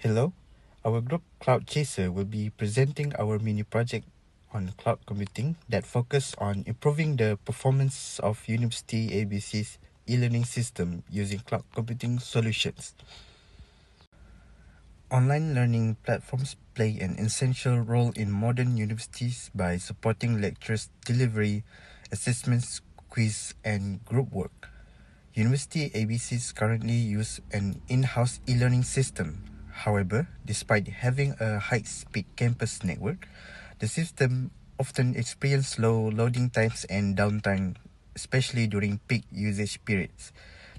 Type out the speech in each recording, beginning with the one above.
Hello, our group Cloud Chaser will be presenting our mini project on cloud computing that focus on improving the performance of University ABC's e-learning system using cloud computing solutions. Online learning platforms play an essential role in modern universities by supporting lectures delivery, assessments, quiz, and group work. University ABCs currently use an in-house e-learning system. However, despite having a high-speed campus network, the system often experiences slow loading times and downtime, especially during peak usage periods.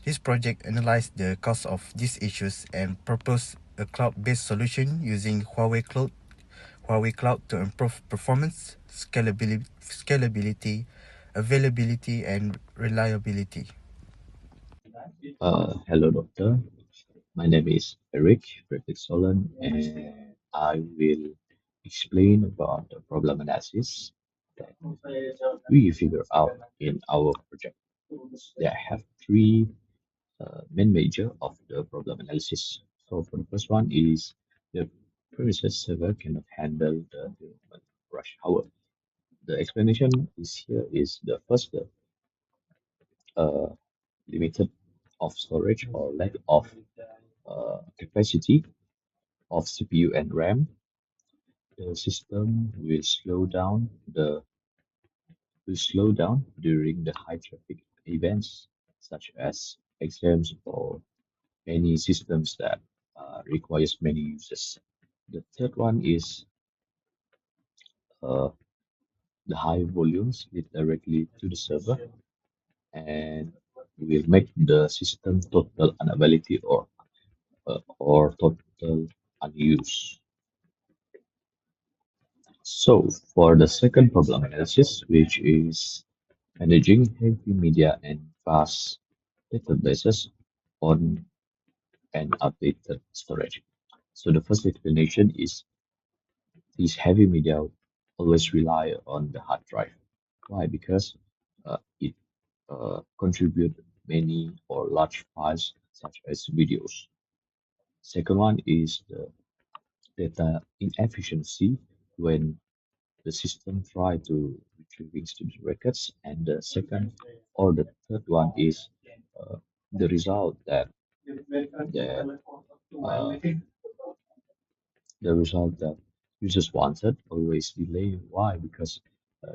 This project analyzed the cause of these issues and proposed a cloud-based solution using Huawei Cloud to improve performance, scalability, availability, and reliability. Hello, doctor. My name is Eric Frederick Solon, and I will explain about the problem analysis that we figure out in our project. There have three main major of the problem analysis. So, for the first one is the premises server cannot handle the development rush hour. The explanation is here is the first uh, limited of storage or lack of capacity of CPU and RAM. The system will slow down during the high traffic events such as exams or any systems that requires many users. The third one is uh, the high volumes lead directly to the server and will make the system total unavailability or total unused. So for the second problem analysis, which is managing heavy media and vast databases on an updated storage. So the first explanation is these heavy media always rely on the hard drive. Why? Because it contribute many or large files such as videos. Second one is the data inefficiency when the system try to retrieving student records, and the second or the third one is uh, the result that uh, the result that users wanted always delay. Why? Because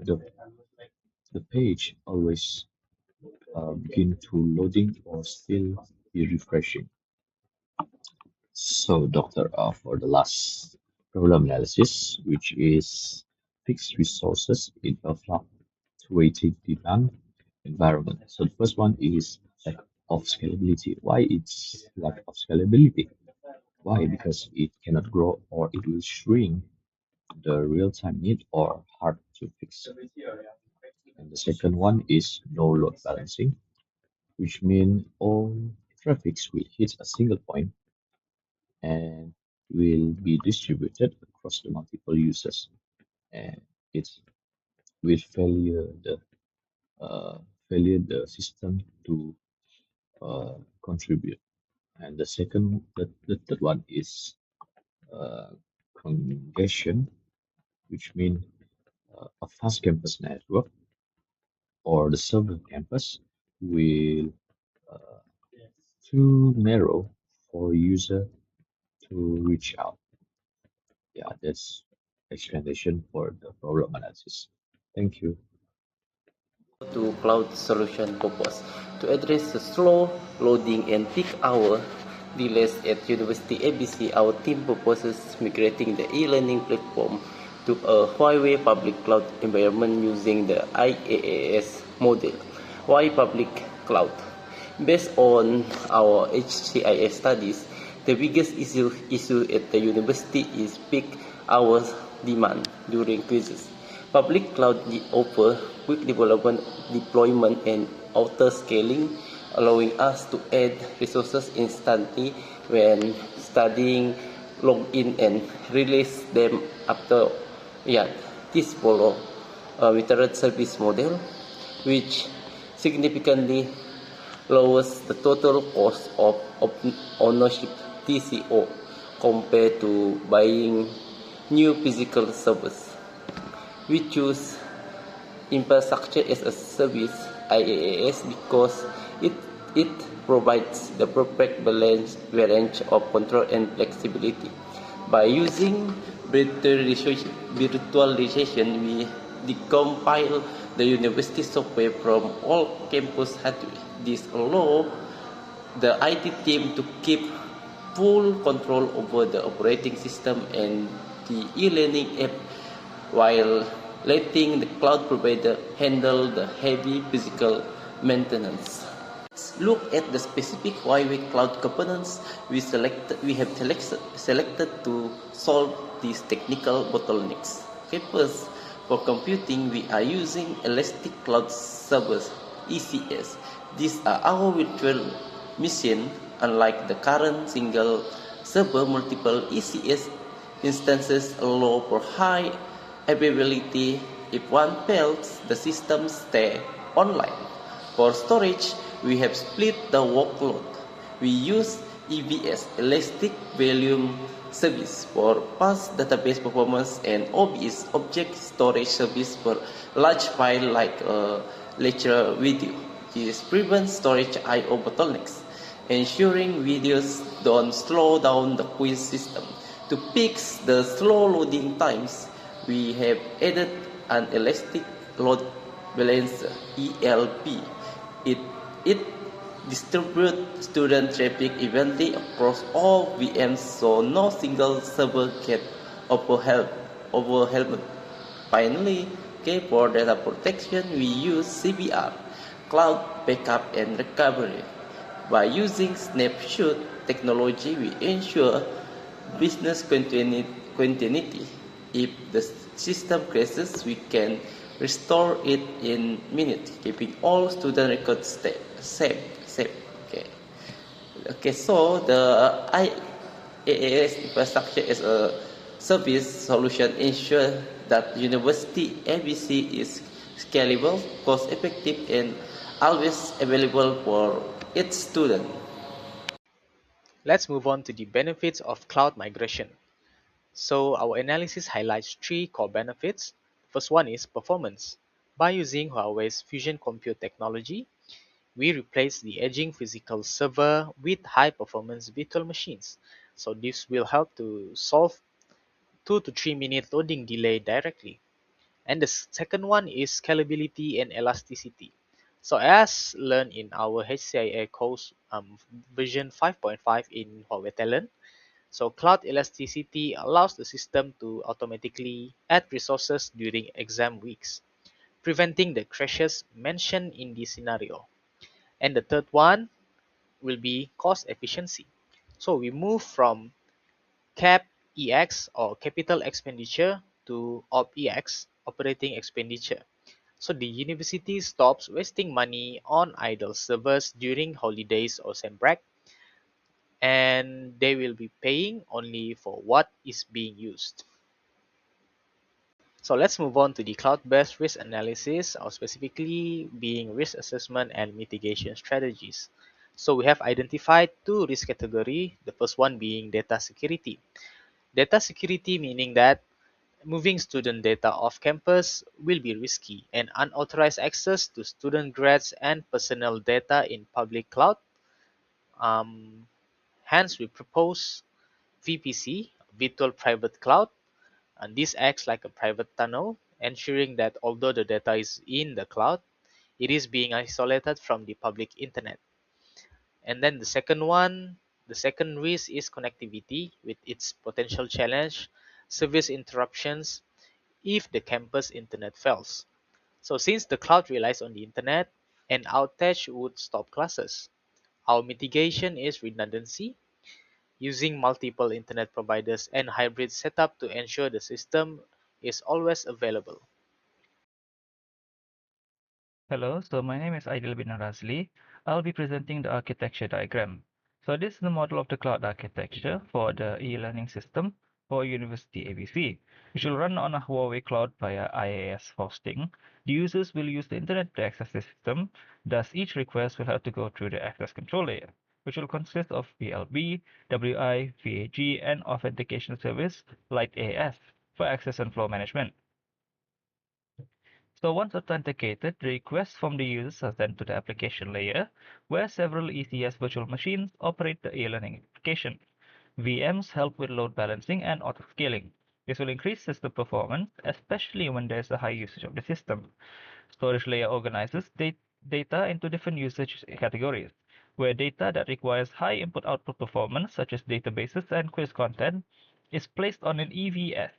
the page always begin to loading or still be refreshing. So, doctor, for the last problem analysis, which is fixed resources in a fluctuating demand environment. So the first one is lack of scalability. Why it's lack of scalability? Why? Because it cannot grow or it will shrink the real-time need or hard to fix. And the second one is no load balancing, which means all traffics will hit a single point and will be distributed across the multiple users, and it will uh, failure the system to contribute. And the third one is uh, congestion, which means a fast campus network or the server campus will uh, too narrow for user to reach out. Yeah, that's explanation for the problem analysis. Thank you. To cloud solution purpose to address the slow loading and peak hour delays at University ABC. Our team proposes migrating the e-learning platform to a Huawei public cloud environment using the IaaS model. Why public cloud? Based on our HCIS studies, the biggest issue at the university is peak hours demand during quizzes. Public cloud offer quick development, deployment, and auto scaling, allowing us to add resources instantly when studying, log in, and release them after. Yeah, this follow a metered service model, which significantly lowers the total cost of ownership TCO compared to buying new physical servers. We choose infrastructure as a service IaaS because it it provides the perfect balance of control and flexibility. By using virtualization, we decompile the university software from all campus hardware. This allows the IT team to keep full control over the operating system and the e-learning app while letting the cloud provider handle the heavy physical maintenance. Let's look at the specific Huawei cloud components we have selected to solve these technical bottlenecks. Okay, first, for computing, we are using Elastic Cloud Servers (ECS). These are our virtual machine. Unlike the current single server, multiple ECS instances allow for high availability. If one fails, the system stays online. For storage, we have split the workload. We use EVS Elastic Volume Service for fast database performance and OBS Object Storage Service for large file like a lecture video. This prevents storage I/O bottlenecks, ensuring videos don't slow down the quiz system. To fix the slow loading times, we have added an elastic load balancer (ELB). It, it distributes student traffic evenly across all VMs so no single server gets overwhelmed. Finally, okay, for data protection, we use CBR, Cloud Backup and Recovery. By using snapshot technology, we ensure business continuity. If the system crashes, we can restore it in minutes, keeping all student records safe. Okay. Okay. So the IaaS infrastructure as a service solution ensures that university ABC is scalable, cost-effective, and always available for its student. Let's move on to the benefits of cloud migration. So our analysis highlights three core benefits. First one is performance. By using Huawei's Fusion Compute technology, we replace the aging physical server with high-performance virtual machines. So this will help to solve 2 to 3 minute loading delay directly. And the second one is scalability and elasticity. So as learned in our HCIA course version 5.5 in Huawei Talent, so cloud elasticity allows the system to automatically add resources during exam weeks, preventing the crashes mentioned in this scenario. And the third one will be cost efficiency. So we move from CapEx or capital expenditure to OpEx, operating expenditure. So the university stops wasting money on idle servers during holidays or sem break, and they will be paying only for what is being used. So let's move on to the cloud-based risk analysis, or specifically being risk assessment and mitigation strategies. So we have identified two risk categories, the first one being data security. Data security meaning that moving student data off campus will be risky, and unauthorized access to student grades and personal data in public cloud. Um, Hence, we propose VPC, Virtual Private Cloud, and this acts like a private tunnel, ensuring that although the data is in the cloud, it is being isolated from the public internet. And then the second risk is connectivity with its potential challenge, service interruptions if the campus internet fails. So since the cloud relies on the internet, an outage would stop classes. Our mitigation is redundancy, using multiple internet providers and hybrid setup to ensure the system is always available. Hello, so my name is Aidil bin Razli. I'll be presenting the architecture diagram. So this is the model of the cloud architecture for the e-learning system for University ABC. It will run on a Huawei cloud via IaaS hosting. The users will use the internet to access the system, thus each request will have to go through the access control layer. which will consist of VLB, WI, VAG, and authentication service like AS for access and flow management. So once authenticated, the requests from the users are sent to the application layer, where several ECS virtual machines operate the e-learning application. VMs help with load balancing and auto-scaling. This will increase system performance, especially when there's a high usage of the system. Storage layer organizes data into different usage categories, where data that requires high input-output performance, such as databases and quiz content, is placed on an EVS,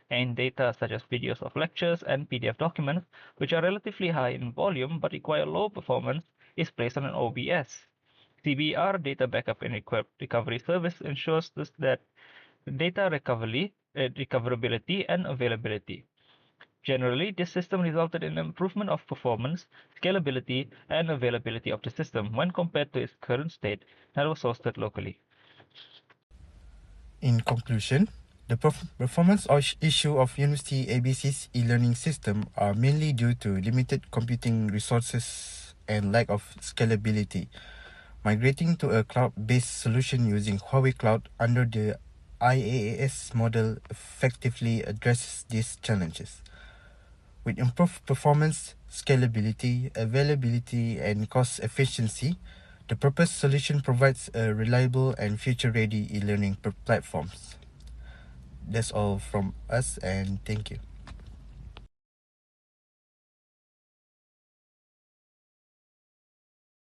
and data such as videos of lectures and PDF documents, which are relatively high in volume but require low performance, is placed on an OBS. CBR, data backup and recovery service, ensures that data recoverability and availability. Generally, this system resulted in improvement of performance, scalability, and availability of the system when compared to its current state that was hosted locally. In conclusion, the performance issue of University ABC's e-learning system are mainly due to limited computing resources and lack of scalability. Migrating to a cloud-based solution using Huawei Cloud under the IaaS model effectively addresses these challenges. With improved performance, scalability, availability, and cost efficiency, the proposed solution provides a reliable and future-ready e-learning platforms. That's all from us, and thank you.